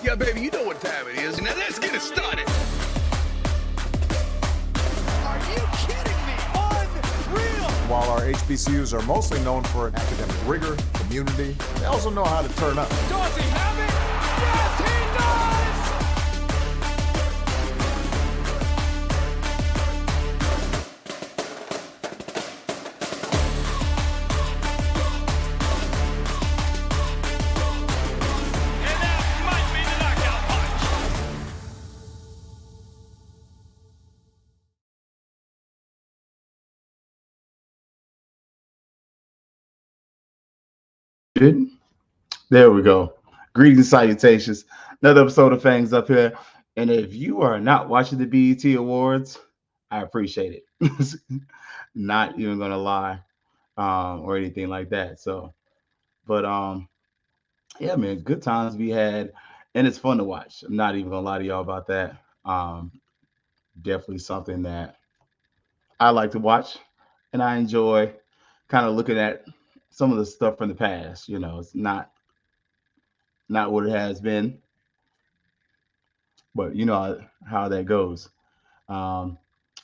Yeah, baby, you know what time it is. Now let's get it started. Are you kidding me? Unreal! While our HBCUs are mostly known for academic rigor, community, they also know how to turn up. Does he have it? Yes, he does! And that might be the knockout punch. There we go. Greetings and salutations. Another episode of Fangs up here. And if you are not watching the BET Awards, I appreciate it. Not even gonna lie, or anything like that. So, but yeah, man, good times we had, and it's fun to watch. I'm not even gonna lie to y'all about that. Definitely something that I like to watch, and I enjoy kind of looking at some of the stuff from the past. You know, it's not what it has been, but you know how that goes. Trying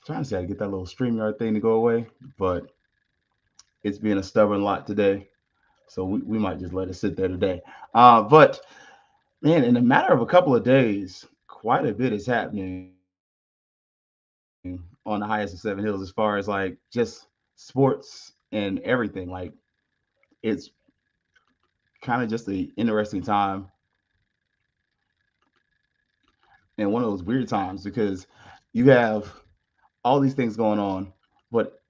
to say I get that little StreamYard thing to go away, but it's being a stubborn lot today. So we might just let it sit there today. But man, in a matter of a couple of days, quite a bit is happening on the highest of Seven Hills as far as like just sports and everything. Like it's kind of just an interesting time and one of those weird times because you have all these things going on, but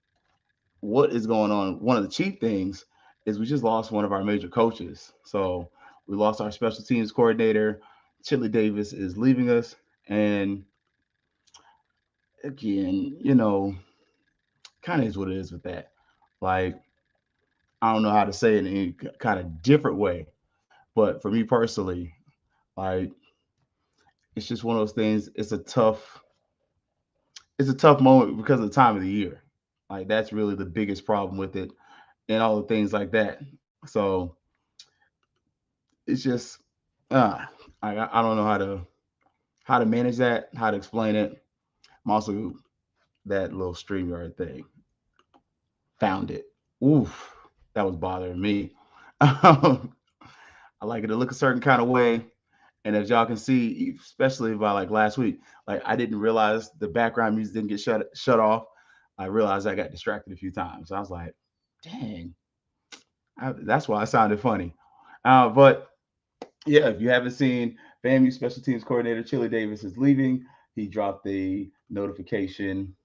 what is going on? One of the chief things is we just lost one of our major coaches. So we lost our special teams coordinator. Chili Davis is leaving us. And again, you know, kind of is what it is with that. Like, I don't know how to say it in any kind of different way. But for me personally, like, it's just one of those things. It's a tough moment because of the time of the year. Like, that's really the biggest problem with it and all the things like that. So it's just uh I don't know how to manage that, how to explain it. I'm also that little StreamYard thing. Found it. Oof, that was bothering me. I like it to look a certain kind of way. And as y'all can see, especially by like last week, like I didn't realize the background music didn't get shut off. I realized I got distracted a few times. I was like, dang, that's why I sounded funny. But yeah, if you haven't seen FAMU special teams coordinator Chili Davis is leaving, he dropped the notification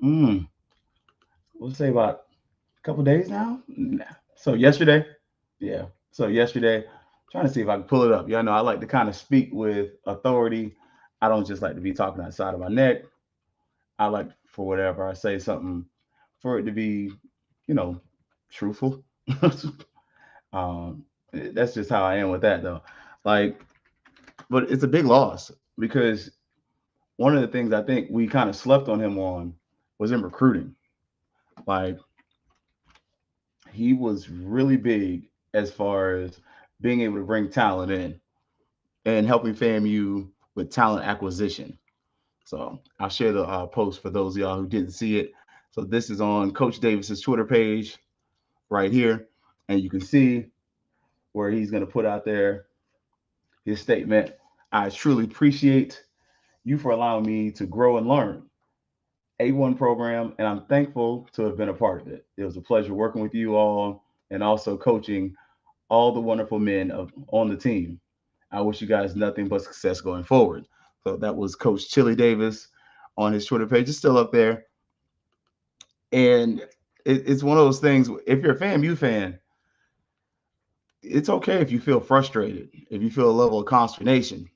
we'll say about a couple days now. So yesterday, yeah. So yesterday, trying to see if I can pull it up. Y'all know I like to kind of speak with authority. I don't just like to be talking outside of my neck. I like for whatever I say something for it to be, you know, truthful. That's just how I am with that though. Like, but it's a big loss because one of the things I think we kind of slept on him on was in recruiting. Like he was really big as far as being able to bring talent in and helping FAMU with talent acquisition. So I'll share the post for those of y'all who didn't see it. So this is on Coach Davis's Twitter page right here, and you can see where he's going to put out there his statement. I truly appreciate you for allowing me to grow and learn. A1 program, and I'm thankful to have been a part of it. It was a pleasure working with you all and also coaching all the wonderful men on the team. I wish you guys nothing but success going forward. So that was Coach Chili Davis on his Twitter page. It's still up there. And it's one of those things, if you're a FAMU fan, it's okay if you feel frustrated, if you feel a level of consternation,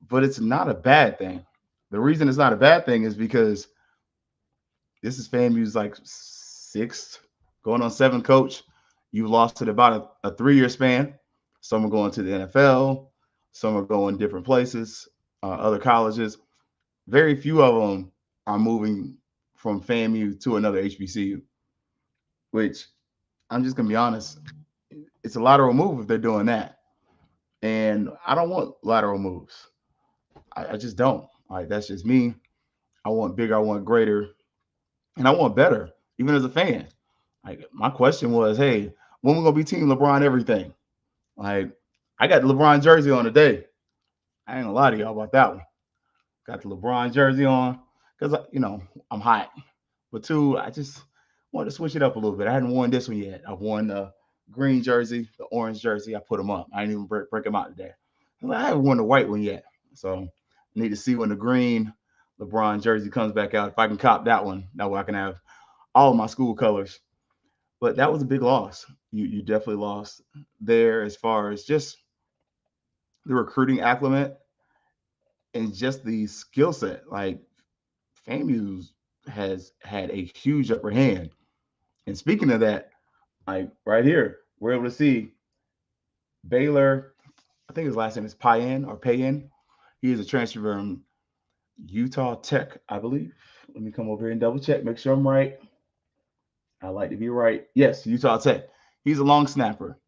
but it's not a bad thing. The reason it's not a bad thing is because this is FAMU's like sixth, going on seventh coach. You lost it about a 3-year span. Some are going to the NFL, some are going different places, other colleges. Very few of them are moving from FAMU to another HBCU, which I'm just going to be honest, it's a lateral move if they're doing that. And I don't want lateral moves. I just don't. Like, that's just me. I want bigger, I want greater, and I want better, even as a fan. Like, my question was, hey, when we gonna be Team LeBron everything? Like, I got the LeBron jersey on today. I ain't gonna lie to y'all about that one. Got the LeBron jersey on because I'm hot. But two, I just wanted to switch it up a little bit. I hadn't worn this one yet. I've worn the green jersey, the orange jersey. I put them up. I didn't even break them out today. I haven't worn the white one yet, so I need to see when the green LeBron jersey comes back out. If I can cop that one, that way I can have all of my school colors. But that was a big loss. You definitely lost there as far as just the recruiting acclimate and just the skill set. Like FAMU has had a huge upper hand. And speaking of that, like right here, we're able to see Baylor. I think his last name is Payen or Payen. He is a transfer from Utah Tech, I believe. Let me come over here and double check, make sure I'm right. I like to be right. Yes, Utah Tech. He's a long snapper.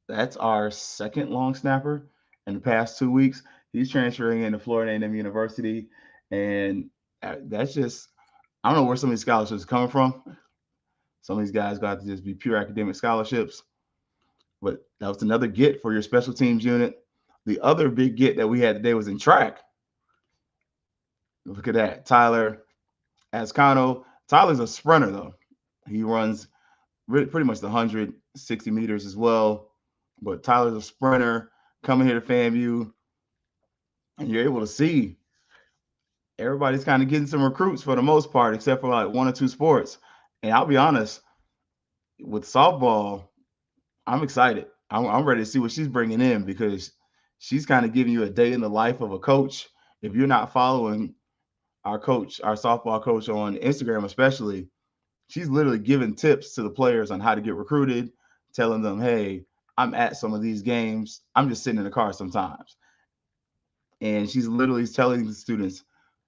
That's our second long snapper in the past 2 weeks. He's transferring into Florida A&M University, and that's just I don't know where some of these scholarships are coming from. Some of these guys got to just be pure academic scholarships, but that was another get for your special teams unit. The other big get that we had today was in track. Look at that, Tyler Ascano. Tyler's a sprinter though. He runs pretty much the 160 meters as well. But Tyler's a sprinter coming here to FAMU, and you're able to see everybody's kind of getting some recruits for the most part, except for like one or two sports. And I'll be honest, with softball, I'm excited. I'm ready to see what she's bringing in because she's kind of giving you a day in the life of a coach. If you're not following our coach, our softball coach on Instagram especially, she's literally giving tips to the players on how to get recruited, telling them, hey, I'm at some of these games. I'm just sitting in the car sometimes. And she's literally telling the students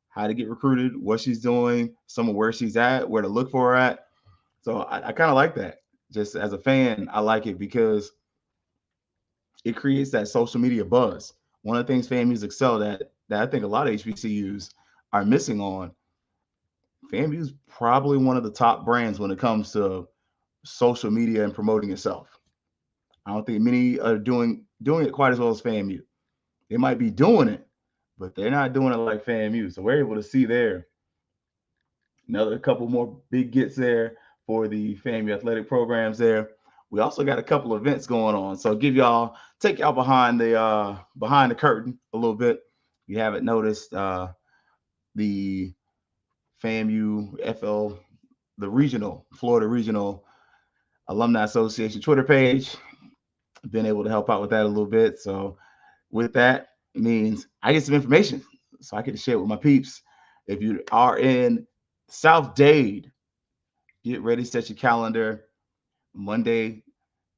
how to get recruited, what she's doing, some of where she's at, where to look for her at. So I kind of like that. Just as a fan, I like it because it creates that social media buzz. One of the things FAMU's excel at that I think a lot of HBCUs are missing on. FAMU's probably one of the top brands when it comes to social media and promoting itself. I don't think many are doing it quite as well as FAMU. They might be doing it, but they're not doing it like FAMU. So we're able to see there another couple more big gets there for the FAMU athletic programs there. We also got a couple of events going on. So take y'all behind the curtain a little bit. If you haven't noticed, the FAMU, FL, the regional, Florida Regional Alumni Association Twitter page. Been able to help out with that a little bit. So with that means I get some information. So I get to share it with my peeps. If you are in South Dade, get ready, set your calendar. Monday,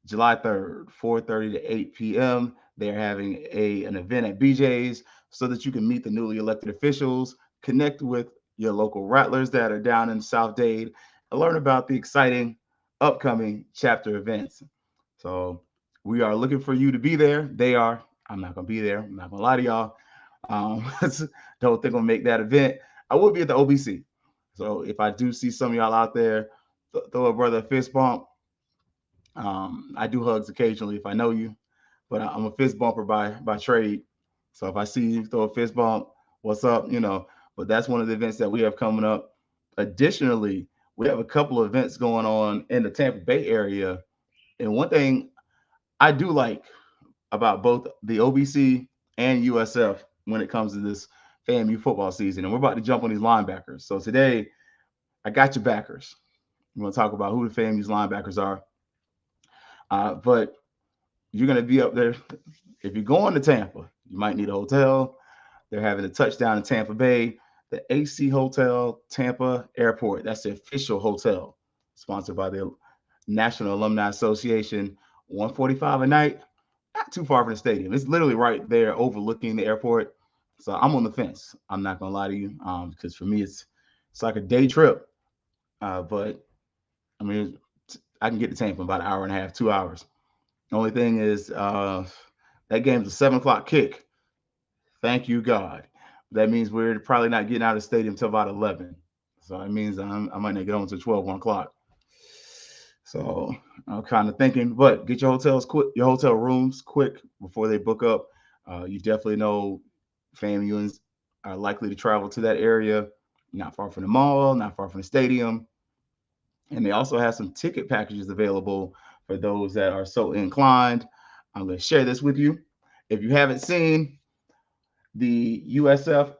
July 3rd, 4:30 to 8 p.m. They're having an event at BJ's so that you can meet the newly elected officials, connect with your local rattlers that are down in South Dade, and learn about the exciting upcoming chapter events. So we are looking for you to be there. They are. I'm not gonna be there. I'm not gonna lie to y'all. Don't think I'll make that event. I will be at the OBC. So if I do see some of y'all out there, throw a brother a fist bump. I do hugs occasionally if I know you, but I'm a fist bumper by trade. So if I see you throw a fist bump, what's up? But that's one of the events that we have coming up. Additionally, we have a couple of events going on in the Tampa Bay area. And one thing I do like about both the OBC and USF when it comes to this FAMU football season, and we're about to jump on these linebackers. So today, I got your backers. We're going to talk about who the FAMU's linebackers are. But you're going to be up there. If you're going to Tampa, you might need a hotel. They're having a touchdown in Tampa Bay, the AC Hotel Tampa Airport. That's the official hotel, sponsored by the National Alumni Association. $145 a night, not too far from the stadium. It's literally right there overlooking the airport. So I'm on the fence. I'm not gonna lie to you, because for me it's like a day trip. But I mean, I can get to Tampa in about an hour and a half, 2 hours. The only thing is that game's a 7 o'clock kick. Thank you, God. That means we're probably not getting out of the stadium until about 11. So it means I might not get on until 12, 1 o'clock. So I'm kind of thinking, but get your hotel rooms quick before they book up. You definitely know FAMUans are likely to travel to that area, not far from the mall, not far from the stadium. And they also have some ticket packages available for those that are so inclined. I'm going to share this with you. If you haven't seen, the USF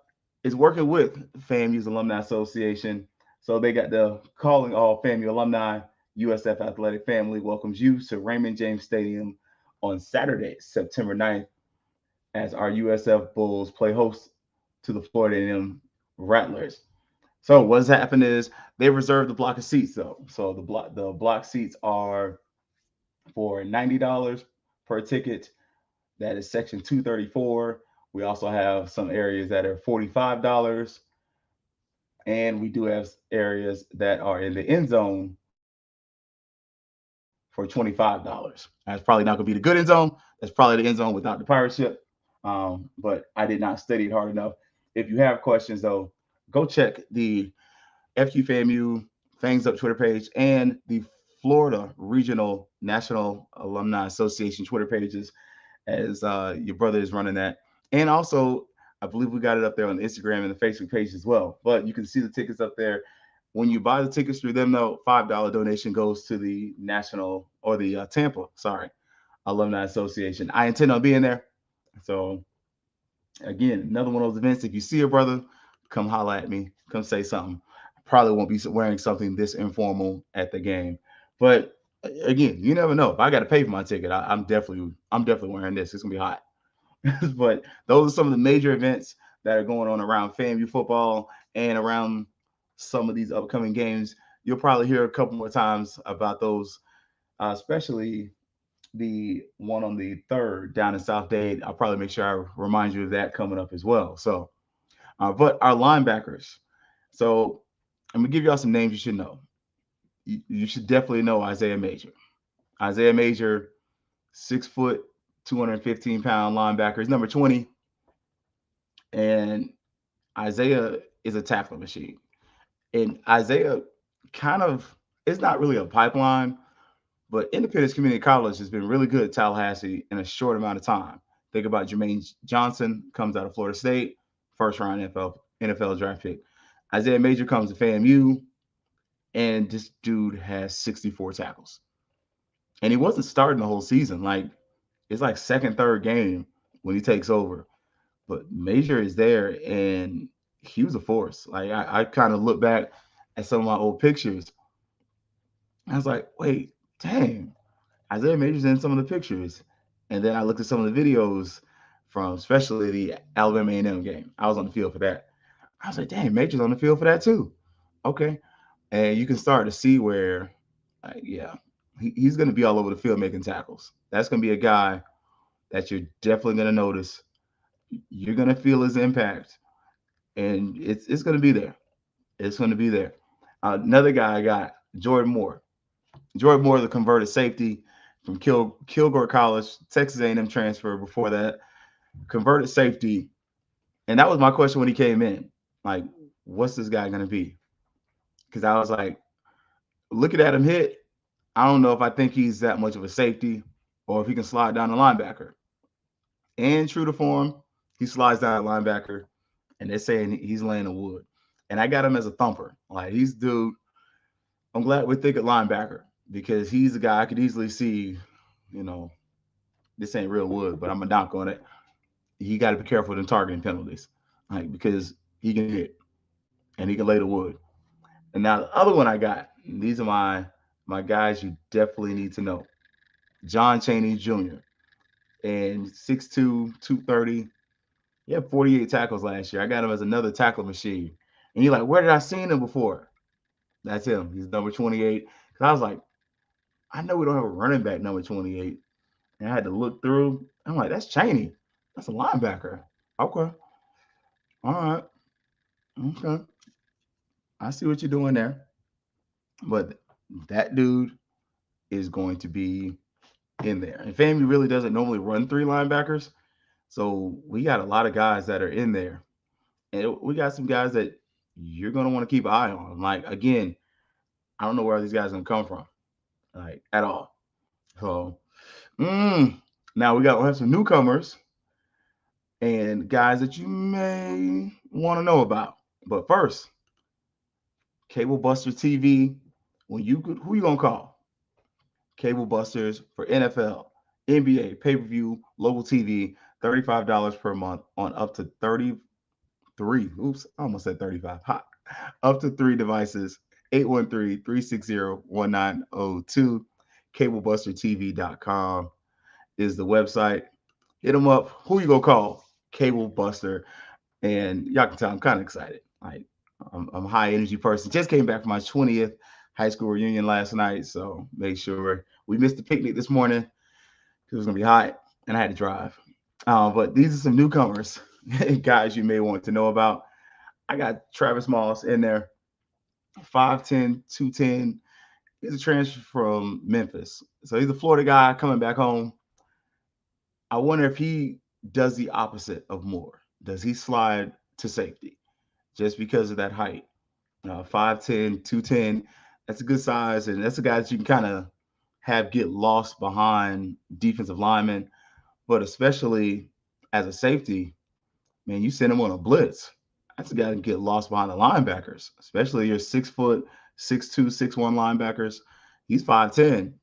is working with FAMU's Alumni Association. So they got the calling all FAMU alumni. USF Athletic Family welcomes you to Raymond James Stadium on Saturday, September 9th, as our USF Bulls play host to the Florida A&M Rattlers. So what's happened is they reserved the block of seats though. So the block seats are for $90 per ticket. That is section 234. We also have some areas that are $45. And we do have areas that are in the end zone for $25. That's probably not going to be the good end zone. That's probably the end zone without the pirate ship. But I did not study it hard enough. If you have questions, though, go check the FQFAMU Fangs Up Twitter page and the Florida Regional National Alumni Association Twitter pages, as your brother is running that. And also, I believe we got it up there on the Instagram and the Facebook page as well. But you can see the tickets up there. When you buy the tickets through them, though, $5 donation goes to the national or the Tampa Alumni Association. I intend on being there. So again, another one of those events. If you see a brother, come holler at me. Come say something. I probably won't be wearing something this informal at the game. But again, you never know. If I got to pay for my ticket, I'm definitely wearing this. It's gonna be hot. But those are some of the major events that are going on around FAMU football and around some of these upcoming games. You'll probably hear a couple more times about those, especially the one on the 3rd down in South Dade. I'll probably make sure I remind you of that coming up as well. So, but our linebackers. So I'm gonna give y'all some names you should know. You should definitely know Isaiah Major. Isaiah Major, 6 foot, 215-pound linebacker. He's number 20. And Isaiah is a tackling machine. And Isaiah kind of, it's not really a pipeline, but Independence Community College has been really good at Tallahassee in a short amount of time. Think about Jermaine Johnson, comes out of Florida State, first round NFL draft pick. Isaiah Major comes to FAMU, and this dude has 64 tackles. And he wasn't starting the whole season. Like, it's like second, third game when he takes over. But Major is there, and he was a force. Like I kind of look back at some of my old pictures. I was like, wait, dang, Isaiah Major's in some of the pictures. And then I looked at some of the videos from especially the Alabama A&M game. I was on the field for that. I was like, dang, Major's on the field for that too. Okay. And you can start to see where, yeah, he's going to be all over the field making tackles. That's going to be a guy that you're definitely going to notice. You're going to feel his impact, and it's going to be there. It's going to be there. Another guy I got, Jordan Moore. Jordan Moore, the converted safety from Kilgore College, Texas A&M transfer. Before that, converted safety, and that was my question when he came in. Like, what's this guy going to be? Because I was like, looking at him hit, I don't know if I think he's that much of a safety or if he can slide down the linebacker. And true to form, he slides down the linebacker, and they're saying he's laying the wood. And I got him as a thumper. Like, he's dude. I'm glad we think of linebacker because he's a guy I could easily see, you know, this ain't real wood, but I'm going to knock on it. He got to be careful in targeting penalties, like, because he can hit and he can lay the wood. And now the other one I got, these are my guys you definitely need to know. John Chaney Jr. and 6'2", 230. He had 48 tackles last year. I got him as another tackle machine. And you're like, where did I seen him before? That's him. He's number 28. Because I was like, I know we don't have a running back number 28. And I had to look through. I'm like, that's Chaney. That's a linebacker. Okay. All right. Okay. I see what you're doing there. But that dude is going to be in there. And FAMU really doesn't normally run three linebackers. So we got a lot of guys that are in there. And we got some guys that you're going to want to keep an eye on. Like, again, I don't know where these guys are going to come from, like, at all. So, now we'll have some newcomers and guys that you may want to know about. But first, Cable Buster TV. Who you gonna call? Cable Busters for NFL, NBA, pay-per-view, local TV, $35 per month on up to 33. Oops, I almost said 35. Hot. Up to 3 devices. 813-360-1902. CableBusterTV.com is the website. Hit them up. Who you gonna call? Cable Buster. And y'all can tell I'm kind of excited. Like, I'm a high energy person. Just came back from my 20th high school reunion last night, so make sure we missed the picnic this morning because it was gonna be hot and I had to drive. But these are some newcomers, guys you may want to know about. I got Travis Moss in there, 5'10", 210. He's a transfer from Memphis, so he's a Florida guy coming back home. I wonder if he does the opposite of Moore. Does he slide to safety just because of that height? 5'10", 210. That's a good size, and that's a guy that you can kind of have get lost behind defensive linemen, but especially as a safety, man, you send him on a blitz. That's a guy that can get lost behind the linebackers, especially your 6 foot, 6'2", 6'1" linebackers. He's 5'10".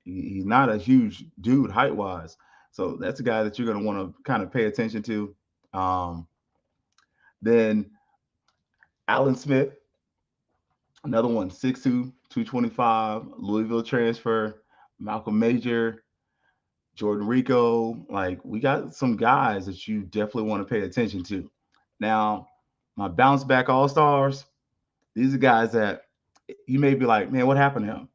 He's not a huge dude height wise. So that's a guy that you're going to want to kind of pay attention to. Then Alan Smith, another one, 6'2", 225, Louisville transfer, Malcolm Major, Jordan Rico. Like, we got some guys that you definitely want to pay attention to. Now, my bounce back all-stars, these are guys that you may be like, man, what happened to him?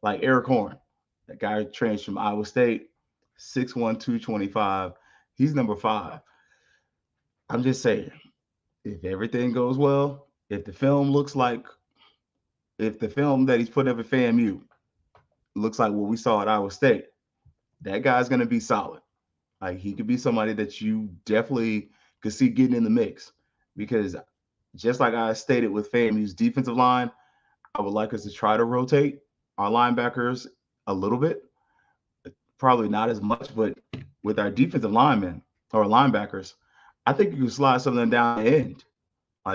Like Eric Horn, that guy transferred from Iowa State, 6'1", 225. He's number 5. I'm just saying, if everything goes well, if the film that he's putting up at FAMU looks like what we saw at Iowa State, that guy's going to be solid. Like, he could be somebody that you definitely could see getting in the mix, because just like I stated with FAMU's defensive line, I would like us to try to rotate our linebackers a little bit. Probably not as much, but with our defensive linemen or linebackers, I think you can slide some of them down the end.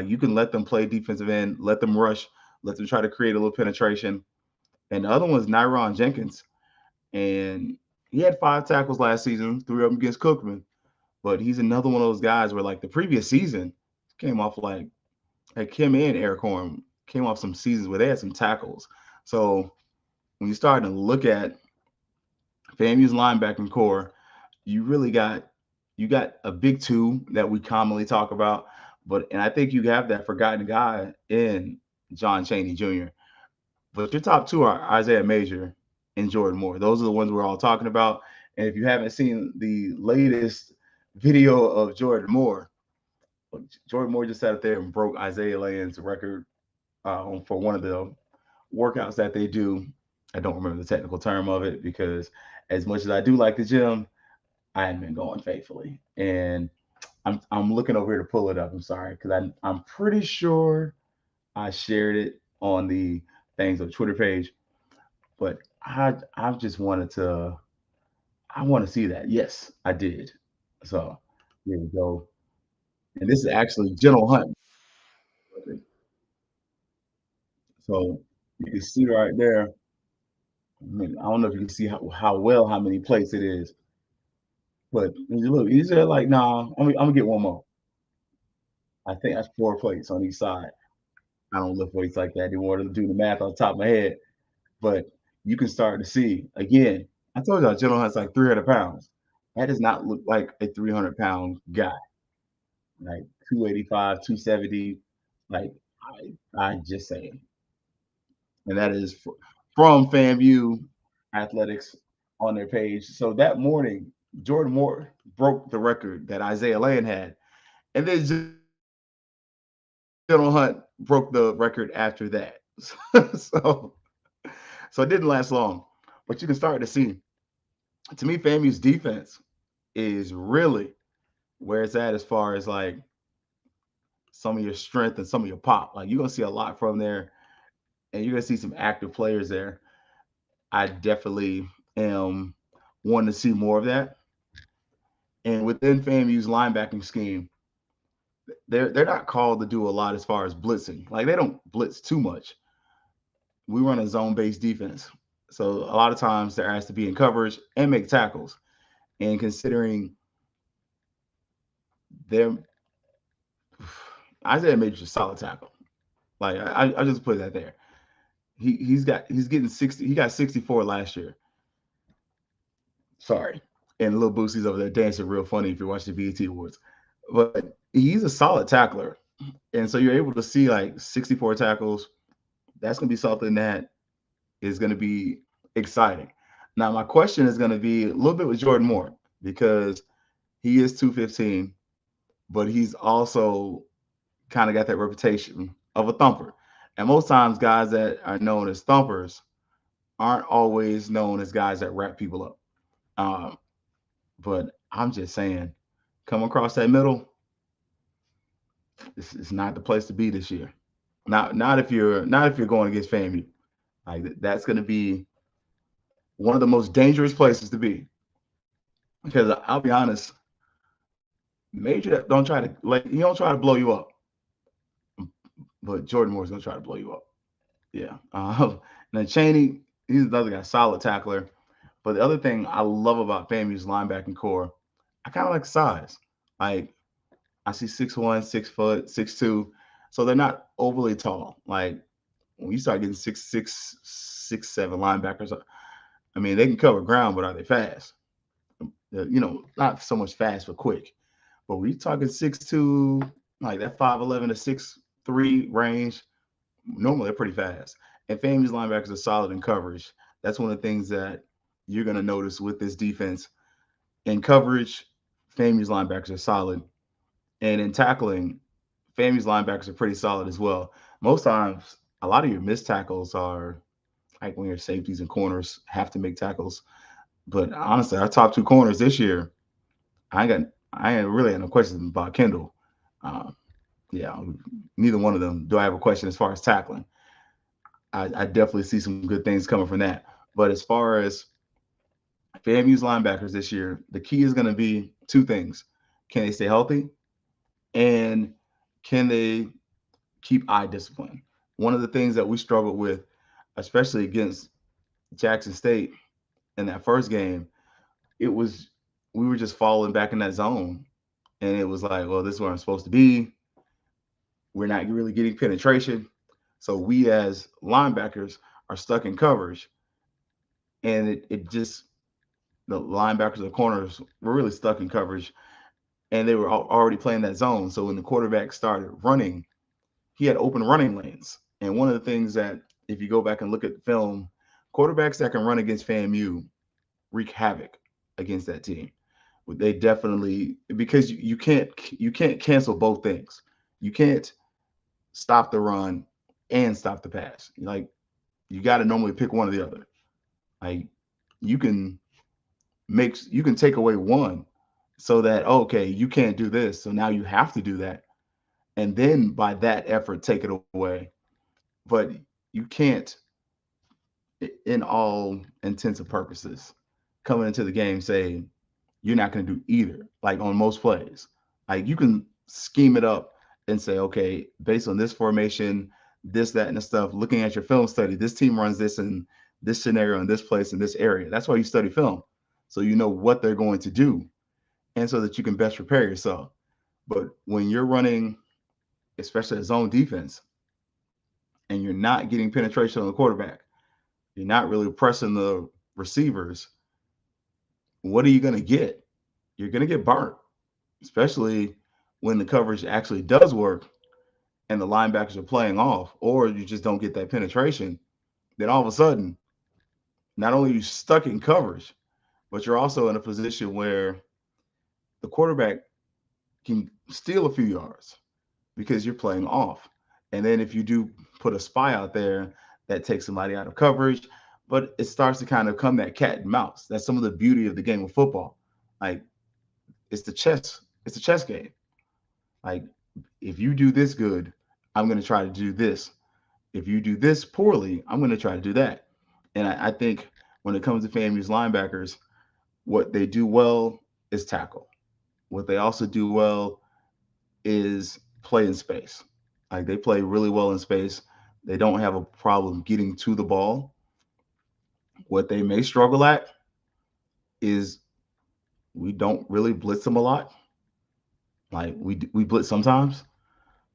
You can let them play defensive end, let them rush, let them try to create a little penetration. And the other one is Nyron Jenkins. And he had 5 tackles last season, 3 of them against Cookman. But he's another one of those guys where, like, the previous season, came off like him and Eric Horn came off some seasons where they had some tackles. So when you start to look at FAMU's linebacking core, you really got a big two that we commonly talk about, and I think you have that forgotten guy in John Chaney Jr. But your top two are Isaiah Major and Jordan Moore. Those are the ones we're all talking about. And if you haven't seen the latest video of Jordan Moore just sat up there and broke Isaiah Land's record for one of the workouts that they do. I don't remember the technical term of it because as much as I do like the gym, I haven't been going faithfully. And I'm looking over here to pull it up. I'm sorry because I'm pretty sure I shared it on the Fangs of Twitter page, but I just wanted to I want to see that. Yes, I did. So here we go. And this is actually General Hunt. So you can see right there. I mean, I don't know if you can see how many plates it is, but look, these are like, nah, I'm gonna get one more. I think that's 4 plates on each side. I don't lift weights like that anymore to do the math on top of my head, but you can start to see again. I told y'all General Hunt's like 300 pounds. That does not look like a 300-pound guy, like 285, 270. Like I just saying, and that is from FAMU Athletics on their page. So that morning, Jordan Moore broke the record that Isaiah Land had, and then General Hunt broke the record after that. so so it didn't last long, but you can start to see. To me, FAMU's defense is really where it's at as far as like some of your strength and some of your pop. Like you're gonna see a lot from there, and you're gonna see some active players there. I definitely am wanting to see more of that. And within FAMU's linebacking scheme, they're not called to do a lot as far as blitzing. Like they don't blitz too much. We run a zone-based defense. So a lot of times they're asked to be in coverage and make tackles. And considering their Isaiah Major's a solid tackle. Like I just put that there. He's getting 60. He got 64 last year. Sorry. And Lil Boosie's over there dancing real funny if you watch the BET Awards. But he's a solid tackler. And so you're able to see like 64 tackles. That's going to be something that is going to be exciting. Now, my question is going to be a little bit with Jordan Moore because he is 215, but he's also kind of got that reputation of a thumper. And most times, guys that are known as thumpers aren't always known as guys that wrap people up. Um, but I'm just saying, come across that middle, it's not the place to be this year. Not if you're going against FAMU. Like that's going to be one of the most dangerous places to be. Because I'll be honest, Major don't try to like he don't try to blow you up, but Jordan Moore's gonna try to blow you up. Yeah. And then Chaney, he's another guy, solid tackler. But the other thing I love about FAMU's linebacking core, I kind of like size. Like I see 6'1", 6 foot, 6'2", so they're not overly tall. Like when you start getting 6'6", 6'7" linebackers, I mean they can cover ground, but are they fast? Not so much fast, but quick. But when you're talking 6'2", like that 5'11" to 6'3" range, normally they're pretty fast. And FAMU's linebackers are solid in coverage. That's one of the things that you're going to notice with this defense. In coverage, FAMU's linebackers are solid. And in tackling, FAMU's linebackers are pretty solid as well. Most times, a lot of your missed tackles are like when your safeties and corners have to make tackles. But honestly, our top two corners this year, I ain't really had no questions about Kendall. Uh, yeah, neither one of them do I have a question as far as tackling. I definitely see some good things coming from that. But as far as FAMU's linebackers this year, the key is going to be two things. Can they stay healthy? And can they keep eye discipline? One of the things that we struggled with, especially against Jackson State in that first game, it was we were just falling back in that zone. And it was like, well, this is where I'm supposed to be. We're not really getting penetration. So we as linebackers are stuck in coverage. And it just, the linebackers and corners were really stuck in coverage, and they were already playing that zone. So when the quarterback started running, he had open running lanes. And one of the things that, if you go back and look at the film, quarterbacks that can run against FAMU wreak havoc against that team. They definitely, because you can't cancel both things. You can't stop the run and stop the pass. Like, you got to normally pick one or the other. Like, you can you can take away one, so that, okay, you can't do this, so now you have to do that, and then by that effort take it away. But you can't, in all intents and purposes, coming into the game say you're not going to do either. Like, on most plays, like, you can scheme it up and say, okay, based on this formation, this, that, and the stuff, looking at your film study, this team runs this in this scenario in this place in this area. That's why you study film, so you know what they're going to do, and so that you can best prepare yourself. But when you're running, especially a zone defense, and you're not getting penetration on the quarterback, you're not really pressing the receivers, what are you going to get? You're going to get burnt, especially when the coverage actually does work and the linebackers are playing off, or you just don't get that penetration. Then all of a sudden, not only are you stuck in coverage, but you're also in a position where the quarterback can steal a few yards because you're playing off. And then if you do put a spy out there, that takes somebody out of coverage, but it starts to kind of come that cat and mouse. That's some of the beauty of the game of football. Like, it's a chess game. Like, if you do this good, I'm going to try to do this. If you do this poorly, I'm going to try to do that. And I think when it comes to FAMU's linebackers, what they do well is tackle. What they also do well is play in space. Like, they play really well in space. They don't have a problem getting to the ball. What they may struggle at is we don't really blitz them a lot. Like, we blitz sometimes,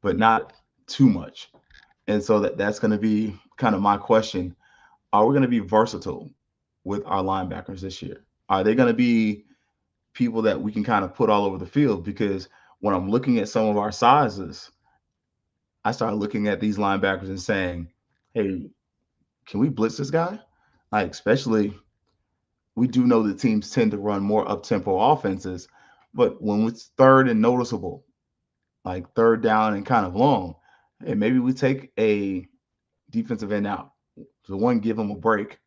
but not too much. And so that's going to be kind of my question. Are we going to be versatile with our linebackers this year? Are they going to be people that we can kind of put all over the field? Because when I'm looking at some of our sizes, I start looking at these linebackers and saying, hey, can we blitz this guy? Like, especially, we do know that teams tend to run more up tempo offenses, but when it's third and noticeable, like third down and kind of long, hey, maybe we take a defensive end out. So, one, give him a break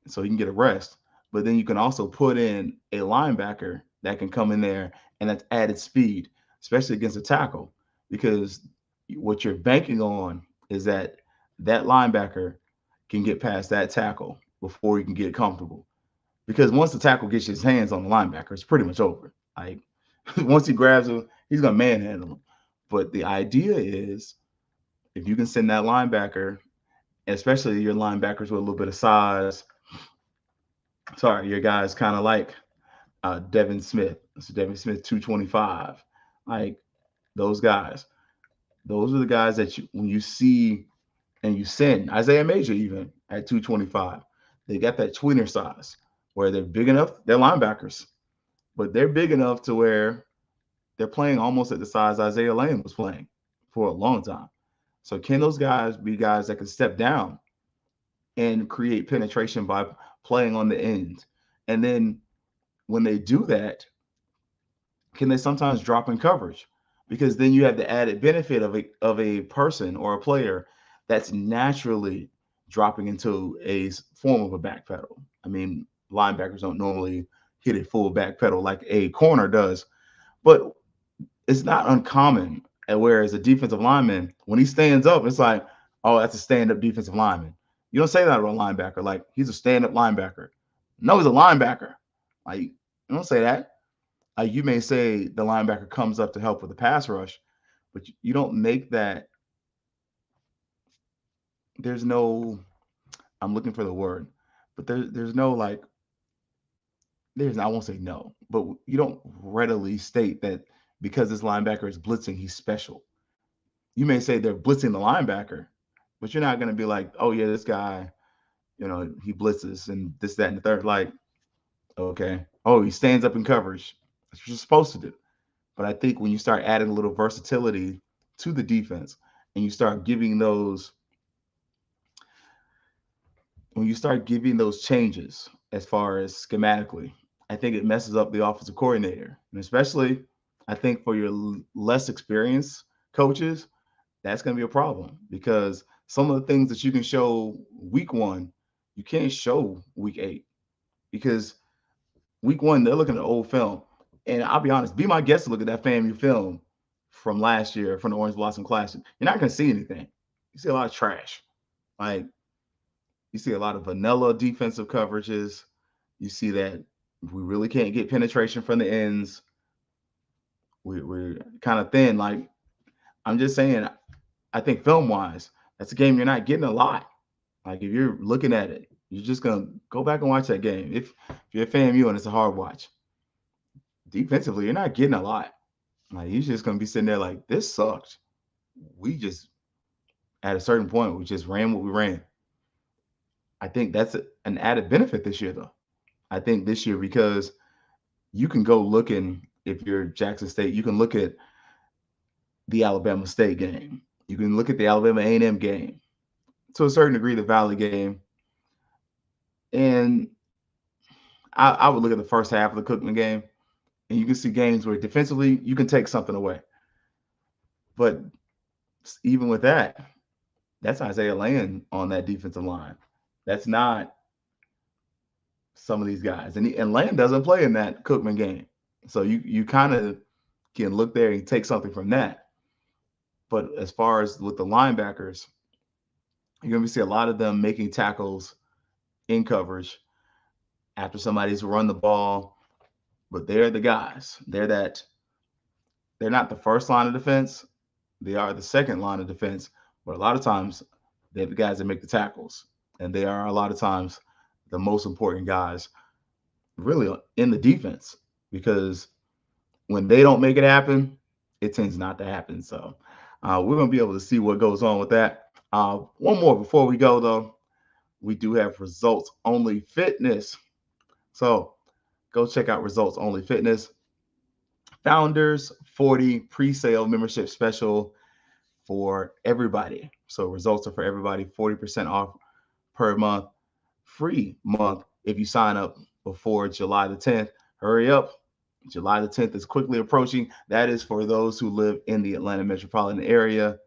so he can get a rest. But then you can also put in a linebacker that can come in there and that's added speed, especially against a tackle, because what you're banking on is that that linebacker can get past that tackle before he can get comfortable. Because once the tackle gets his hands on the linebacker, it's pretty much over. Like, once he grabs him, he's gonna manhandle him. But the idea is, if you can send that linebacker, especially your linebackers with a little bit of size, sorry, your guys kind of like Devin Smith. So Devin Smith, 225. Like, those guys, those are the guys that when you see and you send Isaiah Major even at 225, they got that tweener size where they're big enough. They're linebackers, but they're big enough to where they're playing almost at the size Isaiah Lane was playing for a long time. So can those guys be guys that can step down and create penetration by playing on the end? And then when they do that, can they sometimes drop in coverage? Because then you have the added benefit of a person or a player that's naturally dropping into a form of a back pedal. I mean, linebackers don't normally hit a full back pedal like a corner does, but it's not uncommon. And whereas a defensive lineman, when he stands up, it's like, oh, that's a stand-up defensive lineman. You don't say that about a linebacker. Like, he's a stand-up linebacker. No, he's a linebacker. Like, you don't say that. You may say the linebacker comes up to help with the pass rush, but you don't make that. There's no, I'm looking for the word, but there's no, like, I won't say no, but you don't readily state that because this linebacker is blitzing, he's special. you may say they're blitzing the linebacker, but you're not going to be like, oh yeah, this guy, he blitzes and this, that, and the third. Like, okay, oh, he stands up in coverage. That's what you're supposed to do. But I think when you start adding a little versatility to the defense, and you start giving those, when you start giving those changes as far as schematically, I think it messes up the offensive coordinator, and especially, I think for your less experienced coaches, that's going to be a problem because some of the things that you can show week 1, you can't show week 8 because week 1 they're looking at old film, and I'll be honest, be my guest to look at that FAMU film from last year from the Orange Blossom Classic. You're not going to see anything. You see a lot of trash. Like, you see a lot of vanilla defensive coverages. You see that we really can't get penetration from the ends. We're kind of thin. Like, I'm just saying, I think film wise, that's a game you're not getting a lot. Like, if you're looking at it, you're just gonna go back and watch that game. If you're a FAMU and it's a hard watch, defensively, you're not getting a lot. Like, you're just gonna be sitting there like, this sucked. We just at a certain point we just ran what we ran. I think that's an added benefit this year, though. I think this year because you can go looking, if you're Jackson State, you can look at the Alabama State game. You can look at the Alabama A&M game, to a certain degree, the Valley game, and I would look at the first half of the Cookman game, and you can see games where defensively you can take something away. But even with that, that's Isaiah Land on that defensive line. That's not some of these guys, and Land doesn't play in that Cookman game, so you kind of can look there and take something from that. But as far as with the linebackers, you're going to see a lot of them making tackles in coverage after somebody's run the ball. But they're the guys. They're not the first line of defense. They are the second line of defense. But a lot of times, they're the guys that make the tackles. And they are a lot of times the most important guys really in the defense, because when they don't make it happen, it tends not to happen. So we're going to be able to see what goes on with that. One more before we go, though. We do have Results Only Fitness. So go check out Results Only Fitness. Founders 40 pre-sale membership special for everybody. So results are for everybody, 40% off per month, free month if you sign up before July the 10th. Hurry up. July the 10th is quickly approaching. That is for those who live in the Atlanta metropolitan area.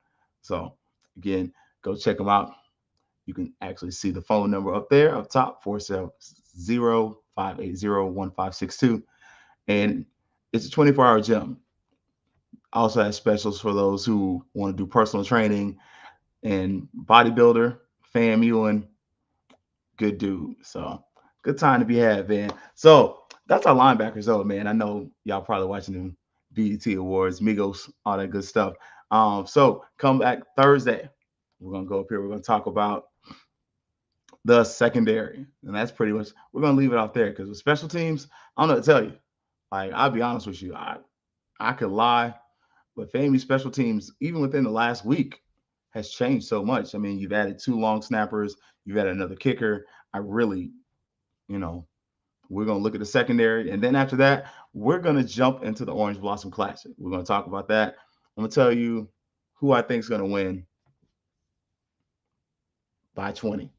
So again, go check them out. You can actually see the phone number up there up top, 470-580-1562. And it's a 24-hour gym. Also has specials for those who want to do personal training and bodybuilder, FAMU, and good dude. So good time to be had, man. So that's our linebackers, though, man. I know y'all probably watching them BET Awards, Migos, all that good stuff. So come back Thursday. We're gonna go up here. We're gonna talk about the secondary, and that's pretty much, we're gonna leave it out there because with special teams, I don't know what to tell you. Like, I'll be honest with you, I could lie, but FAMU special teams, even within the last week, has changed so much. I mean, you've added 2 long snappers, you've added another kicker. I really, we're going to look at the secondary. And then after that, we're going to jump into the Orange Blossom Classic. We're going to talk about that. I'm going to tell you who I think is going to win by 20.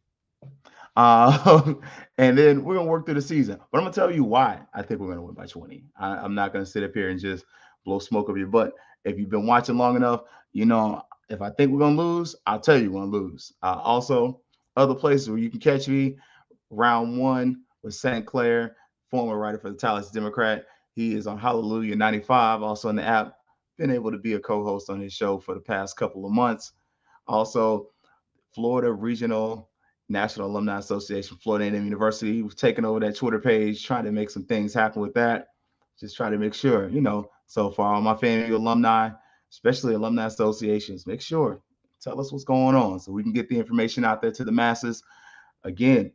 And then we're going to work through the season. But I'm going to tell you why I think we're going to win by 20. I'm not going to sit up here and just blow smoke up your butt. If you've been watching long enough, if I think we're going to lose, I'll tell you we're going to lose. Also, other places where you can catch me, round 1 with St. Clair, former writer for the Tallahassee Democrat. He is on Hallelujah 95, also in the app. Been able to be a co-host on his show for the past couple of months. Also, Florida Regional National Alumni Association, Florida A&M University. We've taken over that Twitter page, trying to make some things happen with that. Just trying to make sure, so for all my FAMU alumni, especially alumni associations, make sure, tell us what's going on so we can get the information out there to the masses. Again,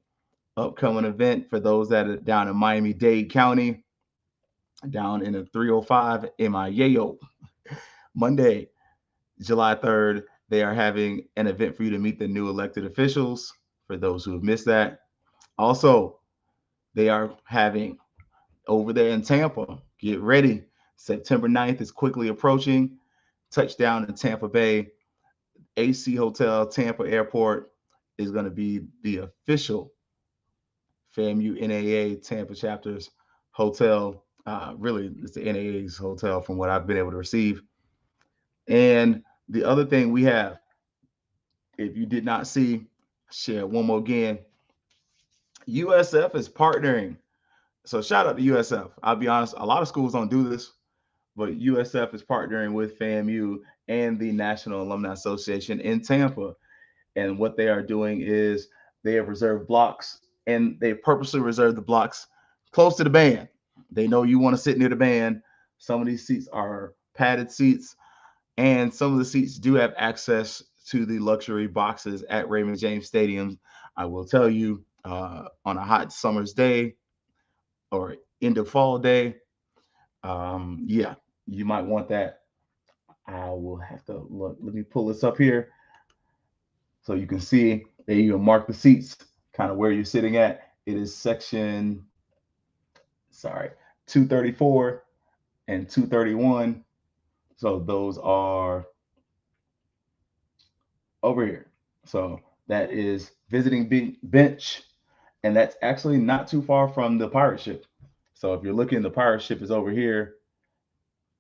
upcoming event for those that are down in Miami-Dade County, down in the 305 in my Yayo, Monday, July 3rd, they are having an event for you to meet the new elected officials, for those who have missed that. Also, they are having over there in Tampa, get ready. September 9th is quickly approaching. Touchdown in Tampa Bay. AC Hotel, Tampa Airport is going to be the official FAMU NAA Tampa chapters hotel. Really, it's the NAA's hotel from what I've been able to receive. And the other thing we have, if you did not see, share one more again. USF is partnering. So shout out to USF. I'll be honest, a lot of schools don't do this, but USF is partnering with FAMU and the National Alumni Association in Tampa. And what they are doing is they have reserved blocks, and they purposely reserved the blocks close to the band. They know you want to sit near the band. Some of these seats are padded seats, and some of the seats do have access to the luxury boxes at Raymond James Stadium. I will tell you, on a hot summer's day or end of fall day, yeah, you might want that. I will have to look. Let me pull this up here so you can see. They even mark the seats, kind of where you're sitting at. It is section, 234 and 231. So those are over here. So that is visiting bench, and that's actually not too far from the pirate ship. So if you're looking, the pirate ship is over here,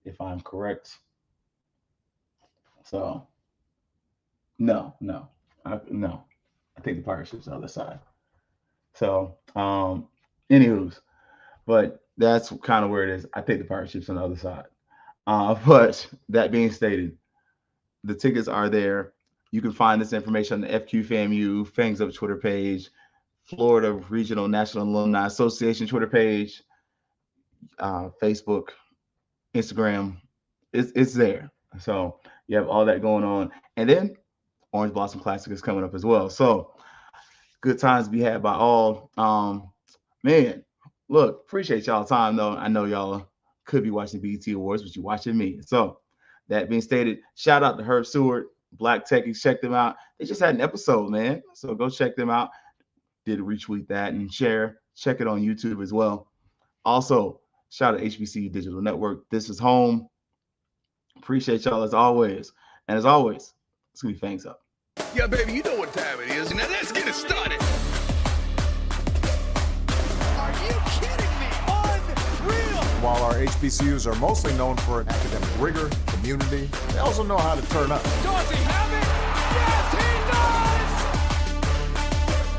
if I'm correct. So no, I think the pirate ship's on the other side. So anywho's, but that's kind of where it is. I think the pirate ship's on the other side. But that being stated, the tickets are there. You can find this information on the FQ FAMU Fangs Up Twitter page, Florida Regional National Alumni Association Twitter page, Facebook, Instagram. It's there. So you have all that going on. And then Orange Blossom Classic is coming up as well. So good times to be had by all. Man, look, appreciate y'all time though. I know y'all could be watching the BET Awards, but you're watching me. So that being stated, shout out to Herb Seward, Black Techies. Check them out. They just had an episode, man. So go check them out. Did retweet that and share. Check it on YouTube as well. Also, shout out to HBC Digital Network. This is home. Appreciate y'all as always. And as always, it's going to be Fangs Up. Yeah, baby, you know what time it is. Now let's get it started. Are you kidding me? Unreal! While our HBCUs are mostly known for academic rigor, community, they also know how to turn up. Does he have it?